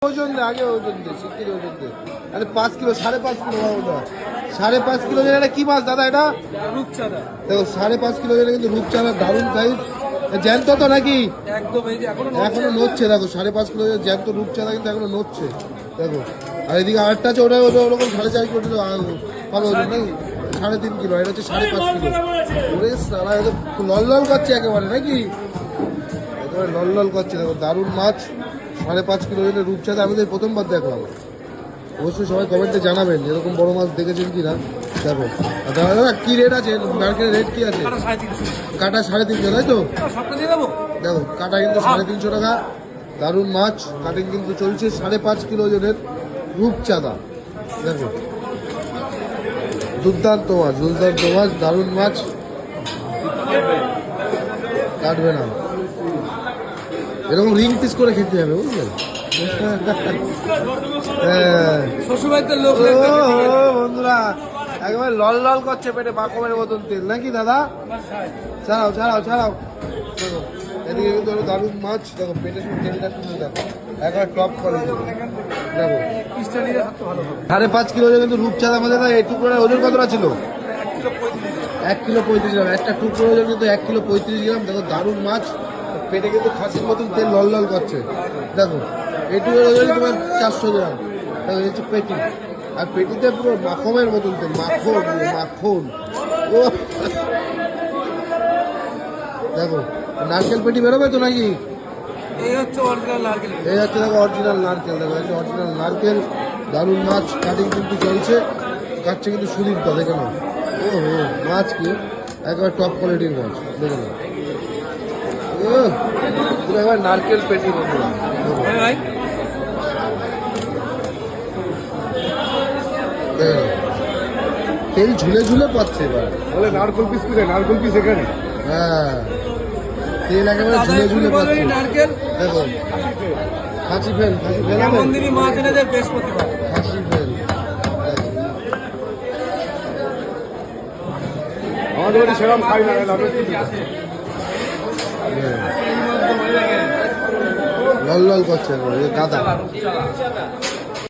ওজন দে আগে ওজন দে শিগগির ওজন দে আরে 5 কিলো 5.5 কিলো ওটা 5.5 কিলো যেটা কি মাছ দাদা এটা রূপচাঁদা দেখো 5.5 কিলো যেটা কিন্তু রূপচাঁদা দারুণ সাইজ জ্যান্ত তো নাকি একদম এই যে এখনো নড়ছে দেখো 5.5 কিলো জ্যান্ত রূপচাঁদা কিন্তু এখনো নড়ছে দেখো আর এদিকে আরেকটা আছে ওটা ওরকম 4.5 কিলো ভালো ওজন নাকি 3.5 কিলো এটা হচ্ছে 5.5 কিলো ওরে সারা এটা লল করছে একেবারে নাকি একেবারে লল করছে দেখো দারুণ মাছ 5.5 কিলো ওজনের রূপচাঁদা আমি তো প্রথমবার দেখলাম অবশ্যই সবাই কমেন্টে জানাবেন এরকম বড় মাছ দেখেছেন কিনা দেখো দাদা দাদা কী রেট আছে নারকেলের রেট কী আছে কাটা 350 তাই তো দেখো কাটা কিন্তু 350 টাকা দারুণ মাছ কাটিং কিন্তু চলছে 5.5 কিলো ওজনের রূপচাঁদা দেখো দুর্দান্ত মাছ দারুণ মাছ কাটবে না এরকম রিং পিস করে খেতে হবে বুঝলেন বন্ধুরা একেবারে লল করছে পেটে বাকমের মতন তেল নাকি দাদা ছাড়াও দেখো এদিকে কিন্তু দারুণ মাছ দেখো পেটে শুধু তেলটা শুনে দেখো একবার টপ করে দেখো 5.5 কিলো কিন্তু রূপচাঁদা আমাদের এই টুকরোটা ওজন কতটা ছিল 1 কিলো 35 গ্রাম একটা টুকরো ওজন কিন্তু 1 কিলো 35 গ্রাম দেখো দারুণ মাছ পেটে কিন্তু খাসির মতন তেল লল করছে দেখো এটুকু ওজন তোমার 400 গ্রাম দেখো এই হচ্ছে পেটি আর পেটিতে পুরো মাখনের মতন তেল মাখন ও দেখো নারকেল পেটি বেরোবে তো নাকি এই হচ্ছে অরিজিনাল নারকেল দেখো অরিজিনাল নারকেল দেখো এই অরিজিনাল নারকেল দারুণ মাছ কাটিং কিন্তু চলছে কাটছে কিন্তু সুদীপ দা দেখে নাও ও মাছ কি একেবারে টপ কোয়ালিটির মাছ দেখে নাও এবার নারকেল পেটি বন্ধুরা তেল ঝুলে পাচ্ছে এবার বলে নারকেল পিস এখানে হ্যাঁ তেল একেবারে ঝুলে পাচ্ছে দেখো খাসি ফেল মাছ এনে দেয় বৃহস্পতিবার খাসি ফেল আমাদের বাড়ি সেরকম খাই না লল করছে গাদা